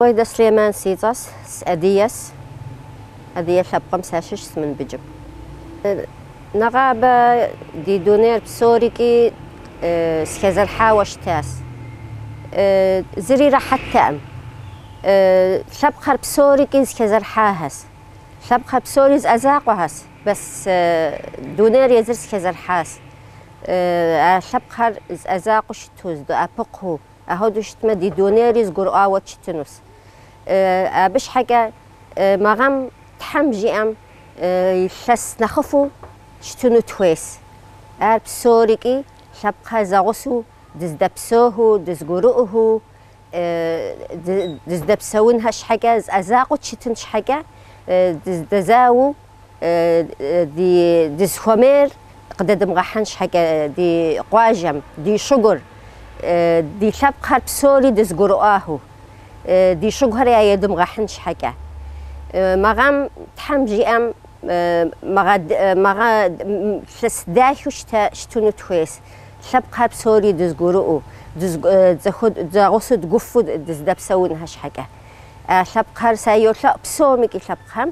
ويدا سليمان سيتاس أديس لبقم ساشش من بجب نغابة دي دونير بسوريكي سكزر حاوش تاس زريرة حتى أم لبقر بسوريكي سكزر حاهس لبقر بسوريز أزاقوهس بس دونير يزر سكزر حاس لبقر أزاقوش توز دو أبقهو أهودوش تمدي دونيريز قرآ وشتنوس باش حاجة مغام تحمجي أم يحس نخفو شتنو تويس بسوريكي شبقى زغسو دز دبسوهو دز قرؤهو دز دبسوين هاش حاجة أزاقو تشتنش حاجة دز دزاو دز خمير قد دمغحنش حاجة دي قواجم دي شجر دي شبقى بسوري دز قرؤاهو دي شجر يا يدم غحنش حاجة مغام تحمجي أم مغاد فسدايو شتونو تويس شبقى بسوري دز قرؤو دز غسد قفو دز دبسوين هاش حاجة شبقى سايو بسوميكي شبقى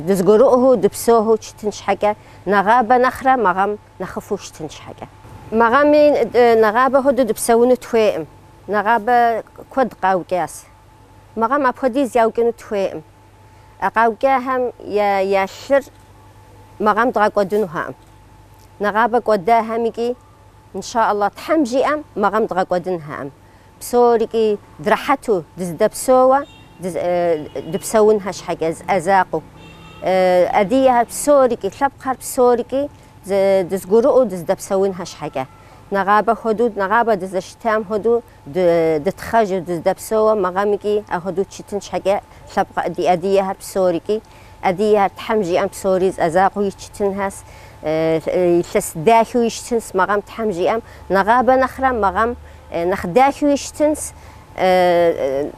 دز قرؤه دبسوه شتنش حاجة نغابة نخرة مغام نخفو شتنش حاجة مغامي نغابة هدو دبسوينو تويم نغابة كود قاوكاس مغام أبخديز يوكنو تويم أقاوكاهم يا شر مغام دغاقودنو هام نغابة قوداها ميكي إن شاء الله تحمجي أم مغام دغاقودن هام بسوريكي درحتو دز دبسوة دبسوين هاش حاجة أزاقو أديها بسوريكي شبقر بسوريكي دز قرؤو دز دبسوين هاش حاجة نغابة حدود نغابة دز شتام حدود دتخرج دز دبسوة مغامكي أحدود شتنش حاجة شبقة أديها بسوريكي أديها تحمجي أم بسوريز أزاقو يشتن هاس يشتس داخو يشتنس مغام تحمجي أم نغابة نخرة مغام نخداخو يشتنس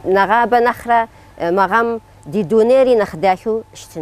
نغابة نخرة مغام دي دونيري نخداخو يشتنس